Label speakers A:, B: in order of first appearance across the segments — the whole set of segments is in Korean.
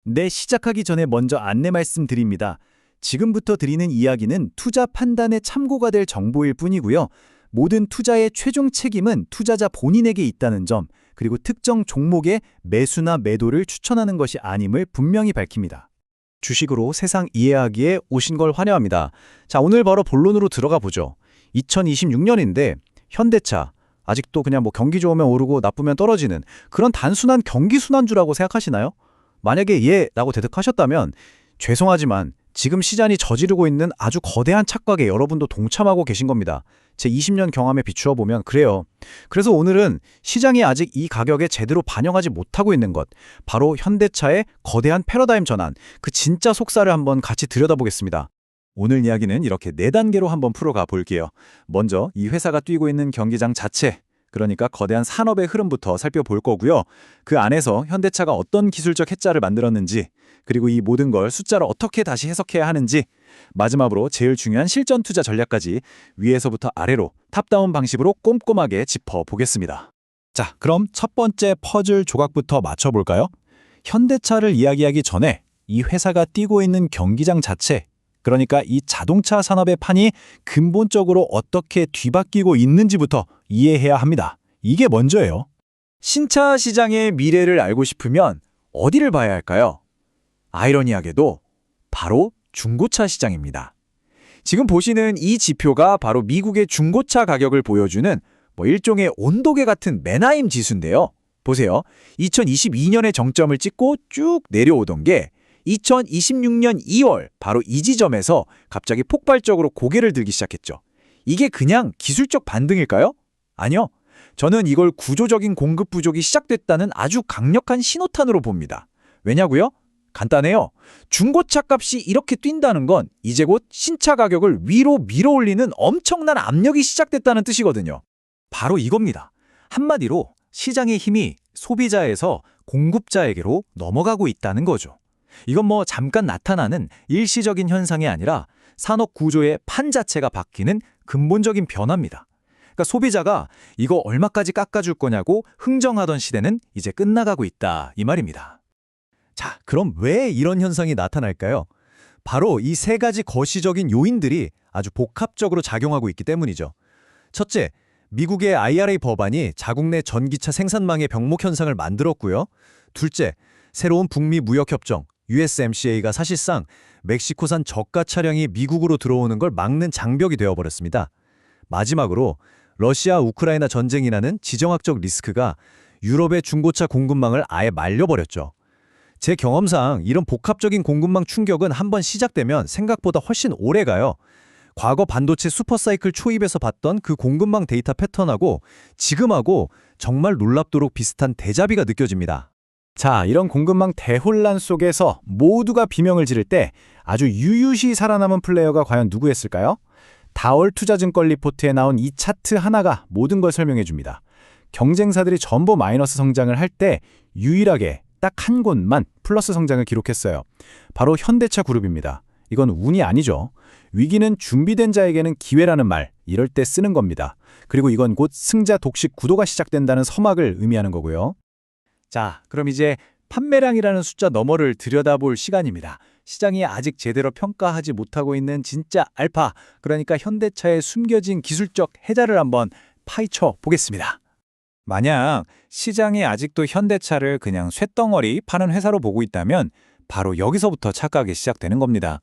A: 네, 시작하기 전에 먼저 안내 말씀드립니다. 지금부터 드리는 이야기는 투자 판단에 참고가 될 정보일 뿐이고요. 모든 투자의 최종 책임은 투자자 본인에게 있다는 점, 그리고 특정 종목의 매수나 매도를 추천하는 것이 아님을 분명히 밝힙니다.
B: 주식으로 세상 이해하기에 오신 걸 환영합니다. 자, 오늘 바로 본론으로 들어가 보죠. 2026년인데 현대차, 아직도 그냥 경기 좋으면 오르고 나쁘면 떨어지는 그런 단순한 경기 순환주라고 생각하시나요? 만약에 예라고 대답하셨다면 죄송하지만 지금 시장이 저지르고 있는 아주 거대한 착각에 여러분도 동참하고 계신 겁니다. 제 20년 경험에 비추어 보면 그래요. 그래서 오늘은 시장이 아직 이 가격에 제대로 반영하지 못하고 있는 것, 바로 현대차의 거대한 패러다임 전환, 그 진짜 속살을 한번 같이 들여다보겠습니다. 오늘 이야기는 이렇게 4단계로 한번 풀어가 볼게요. 먼저 이 회사가 뛰고 있는 경기장 자체, 그러니까 거대한 산업의 흐름부터 살펴볼 거고요. 그 안에서 현대차가 어떤 기술적 해자를 만들었는지, 그리고 이 모든 걸 숫자로 어떻게 다시 해석해야 하는지, 마지막으로 제일 중요한 실전 투자 전략까지 위에서부터 아래로 탑다운 방식으로 꼼꼼하게 짚어보겠습니다. 자, 그럼 첫 번째 퍼즐 조각부터 맞춰볼까요? 현대차를 이야기하기 전에 이 회사가 뛰고 있는 경기장 자체, 그러니까 이 자동차 산업의 판이 근본적으로 어떻게 뒤바뀌고 있는지부터 이해해야 합니다. 이게 먼저예요. 신차 시장의 미래를 알고 싶으면 어디를 봐야 할까요? 아이러니하게도 바로 중고차 시장입니다. 지금 보시는 이 지표가 바로 미국의 중고차 가격을 보여주는 일종의 온도계 같은 맨하임 지수인데요. 보세요. 2022년에 정점을 찍고 쭉 내려오던 게 2026년 2월 바로 이 지점에서 갑자기 폭발적으로 고개를 들기 시작했죠. 이게 그냥 기술적 반등일까요? 아니요. 저는 이걸 구조적인 공급 부족이 시작됐다는 아주 강력한 신호탄으로 봅니다. 왜냐고요? 간단해요. 중고차 값이 이렇게 뛴다는 건 이제 곧 신차 가격을 위로 밀어올리는 엄청난 압력이 시작됐다는 뜻이거든요. 바로 이겁니다. 한마디로 시장의 힘이 소비자에서 공급자에게로 넘어가고 있다는 거죠. 이건 잠깐 나타나는 일시적인 현상이 아니라 산업 구조의 판 자체가 바뀌는 근본적인 변화입니다. 그러니까 소비자가 이거 얼마까지 깎아줄 거냐고 흥정하던 시대는 이제 끝나가고 있다, 이 말입니다. 자, 그럼 왜 이런 현상이 나타날까요? 바로 이 3가지 거시적인 요인들이 아주 복합적으로 작용하고 있기 때문이죠. 첫째, 미국의 IRA 법안이 자국 내 전기차 생산망의 병목 현상을 만들었고요. 둘째, 새로운 북미 무역협정 USMCA가 사실상 멕시코산 저가 차량이 미국으로 들어오는 걸 막는 장벽이 되어버렸습니다. 마지막으로 러시아 우크라이나 전쟁이 나는 지정학적 리스크가 유럽의 중고차 공급망을 아예 말려버렸죠. 제 경험상 이런 복합적인 공급망 충격은 한번 시작되면 생각보다 훨씬 오래 가요. 과거 반도체 슈퍼사이클 초입에서 봤던 그 공급망 데이터 패턴하고 지금하고 정말 놀랍도록 비슷한 대자비가 느껴집니다. 자, 이런 공급망 대혼란 속에서 모두가 비명을 지를 때 아주 유유시 살아남은 플레이어가 과연 누구였을까요? 다월 투자증권 리포트에 나온 이 차트 하나가 모든 걸 설명해 줍니다. 경쟁사들이 전부 마이너스 성장을 할 때 유일하게 딱 한 곳만 플러스 성장을 기록했어요. 바로 현대차 그룹입니다. 이건 운이 아니죠. 위기는 준비된 자에게는 기회라는 말, 이럴 때 쓰는 겁니다. 그리고 이건 곧 승자 독식 구도가 시작된다는 서막을 의미하는 거고요. 자, 그럼 이제 판매량이라는 숫자 너머를 들여다볼 시간입니다. 시장이 아직 제대로 평가하지 못하고 있는 진짜 알파, 그러니까 현대차의 숨겨진 기술적 해자를 한번 파헤쳐 보겠습니다. 만약 시장이 아직도 현대차를 그냥 쇳덩어리 파는 회사로 보고 있다면 바로 여기서부터 착각이 시작되는 겁니다.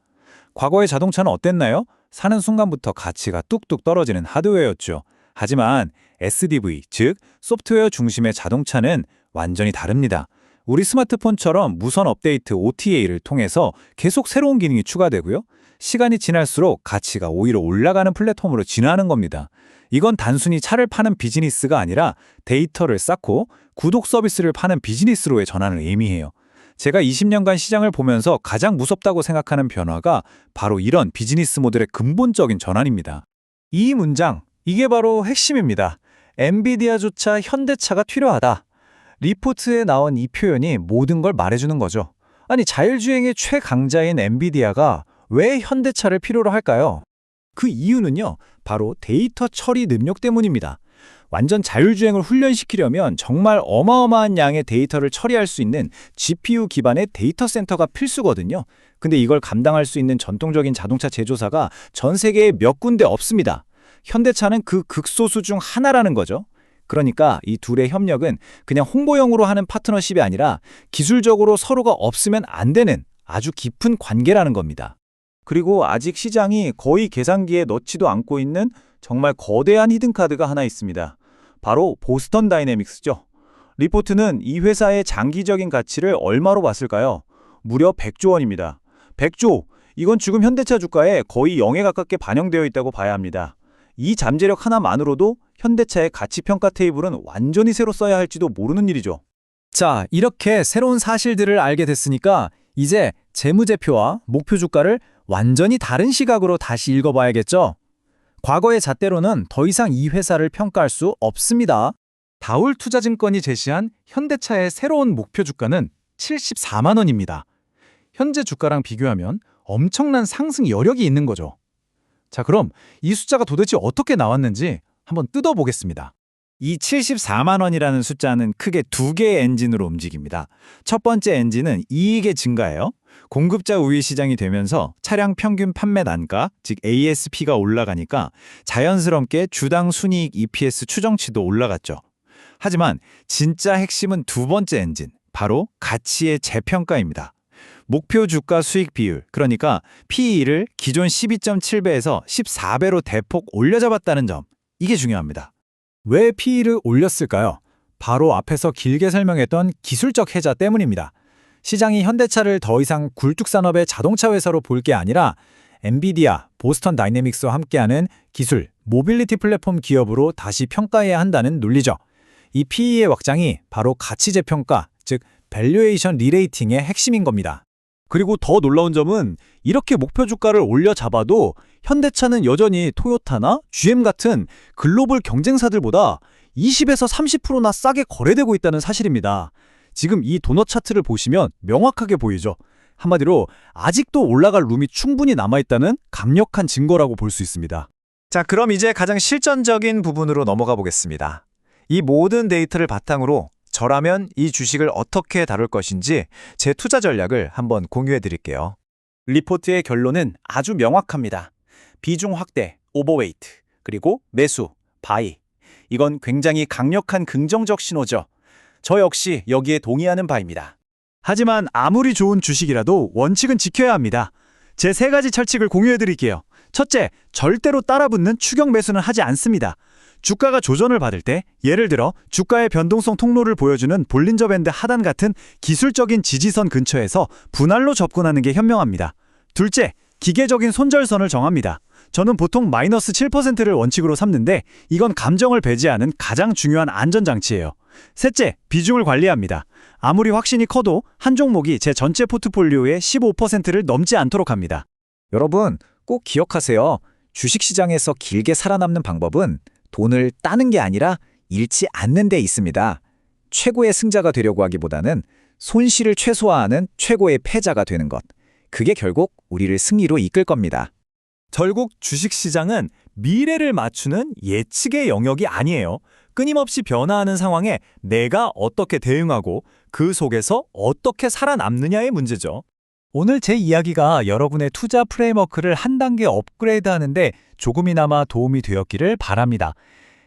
B: 과거의 자동차는 어땠나요? 사는 순간부터 가치가 뚝뚝 떨어지는 하드웨어였죠. 하지만 SDV, 즉 소프트웨어 중심의 자동차는 완전히 다릅니다. 우리 스마트폰처럼 무선 업데이트 OTA를 통해서 계속 새로운 기능이 추가되고요. 시간이 지날수록 가치가 오히려 올라가는 플랫폼으로 진화하는 겁니다. 이건 단순히 차를 파는 비즈니스가 아니라 데이터를 쌓고 구독 서비스를 파는 비즈니스로의 전환을 의미해요. 제가 20년간 시장을 보면서 가장 무섭다고 생각하는 변화가 바로 이런 비즈니스 모델의 근본적인 전환입니다. 이 문장, 이게 바로 핵심입니다. 엔비디아조차 현대차가 필요하다. 리포트에 나온 이 표현이 모든 걸 말해주는 거죠. 아니, 자율주행의 최강자인 엔비디아가 왜 현대차를 필요로 할까요? 그 이유는요, 바로 데이터 처리 능력 때문입니다.
A: 완전 자율주행을 훈련시키려면 정말 어마어마한 양의 데이터를 처리할 수 있는 GPU 기반의 데이터 센터가 필수거든요. 근데 이걸 감당할 수 있는 전통적인 자동차 제조사가 전 세계에 몇 군데 없습니다. 현대차는 그 극소수 중 하나라는 거죠. 그러니까 이 둘의 협력은 그냥 홍보용으로 하는 파트너십이 아니라 기술적으로 서로가 없으면 안 되는 아주 깊은 관계라는 겁니다.
C: 그리고 아직 시장이 거의 계산기에 넣지도 않고 있는 정말 거대한 히든카드가 하나 있습니다. 바로 보스턴 다이내믹스죠. 리포트는 이 회사의 장기적인 가치를 얼마로 봤을까요? 무려 100조 원입니다. 100조! 이건 지금 현대차 주가에 거의 0에 가깝게 반영되어 있다고 봐야 합니다. 이 잠재력 하나만으로도 현대차의 가치평가 테이블은 완전히 새로 써야 할지도 모르는 일이죠.
B: 자, 이렇게 새로운 사실들을 알게 됐으니까 이제 재무제표와 목표 주가를 완전히 다른 시각으로 다시 읽어봐야겠죠? 과거의 잣대로는 더 이상 이 회사를 평가할 수 없습니다. 다울투자증권이 제시한 현대차의 새로운 목표 주가는 74만 원입니다. 현재 주가랑 비교하면 엄청난 상승 여력이 있는 거죠. 자, 그럼 이 숫자가 도대체 어떻게 나왔는지 한번 뜯어보겠습니다.
A: 이 74만 원이라는 숫자는 크게 두 개의 엔진으로 움직입니다. 첫 번째 엔진은 이익의 증가예요. 공급자 우위 시장이 되면서 차량 평균 판매 단가, 즉 ASP가 올라가니까 자연스럽게 주당 순이익 EPS 추정치도 올라갔죠. 하지만 진짜 핵심은 두 번째 엔진, 바로 가치의 재평가입니다. 목표 주가 수익 비율, 그러니까 PE를 기존 12.7배에서 14배로 대폭 올려잡았다는 점, 이게 중요합니다.
B: 왜 PE를 올렸을까요? 바로 앞에서 길게 설명했던 기술적 해자 때문입니다. 시장이 현대차를 더 이상 굴뚝산업의 자동차 회사로 볼 게 아니라 엔비디아, 보스턴 다이내믹스와 함께하는 기술, 모빌리티 플랫폼 기업으로 다시 평가해야 한다는 논리죠. 이 PE의 확장이 바로 가치 재평가, 즉 밸류에이션 리레이팅의 핵심인 겁니다.
C: 그리고 더 놀라운 점은 이렇게 목표 주가를 올려 잡아도 현대차는 여전히 토요타나 GM 같은 글로벌 경쟁사들보다 20에서 30%나 싸게 거래되고 있다는 사실입니다. 지금 이 도넛 차트를 보시면 명확하게 보이죠. 한마디로 아직도 올라갈 룸이 충분히 남아있다는 강력한 증거라고 볼 수 있습니다.
B: 자, 그럼 이제 가장 실전적인 부분으로 넘어가 보겠습니다. 이 모든 데이터를 바탕으로 저라면 이 주식을 어떻게 다룰 것인지 제 투자 전략을 한번 공유해 드릴게요. 리포트의 결론은 아주 명확합니다. 비중 확대, 오버웨이트, 그리고 매수, 바이. 이건 굉장히 강력한 긍정적 신호죠. 저 역시 여기에 동의하는 바입니다.
A: 하지만 아무리 좋은 주식이라도 원칙은 지켜야 합니다. 제 세 가지 철칙을 공유해 드릴게요. 첫째, 절대로 따라붙는 추격 매수는 하지 않습니다. 주가가 조정을 받을 때, 예를 들어 주가의 변동성 통로를 보여주는 볼린저 밴드 하단 같은 기술적인 지지선 근처에서 분할로 접근하는 게 현명합니다. 둘째, 기계적인 손절선을 정합니다. 저는 보통 마이너스 7%를 원칙으로 삼는데 이건 감정을 배제하는 가장 중요한 안전장치예요. 셋째, 비중을 관리합니다. 아무리 확신이 커도 한 종목이 제 전체 포트폴리오의 15%를 넘지 않도록 합니다.
B: 여러분, 꼭 기억하세요. 주식시장에서 길게 살아남는 방법은 돈을 따는 게 아니라 잃지 않는 데 있습니다. 최고의 승자가 되려고 하기보다는 손실을 최소화하는 최고의 패자가 되는 것. 그게 결국 우리를 승리로 이끌 겁니다.
C: 결국 주식시장은 미래를 맞추는 예측의 영역이 아니에요. 끊임없이 변화하는 상황에 내가 어떻게 대응하고 그 속에서 어떻게 살아남느냐의 문제죠.
B: 오늘 제 이야기가 여러분의 투자 프레임워크를 한 단계 업그레이드하는데 조금이나마 도움이 되었기를 바랍니다.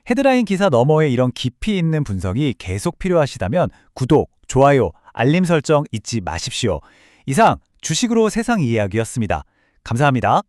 B: 헤드라인 기사 너머의 이런 깊이 있는 분석이 계속 필요하시다면 구독, 좋아요, 알림 설정 잊지 마십시오. 이상 주식으로 세상 이야기였습니다. 감사합니다.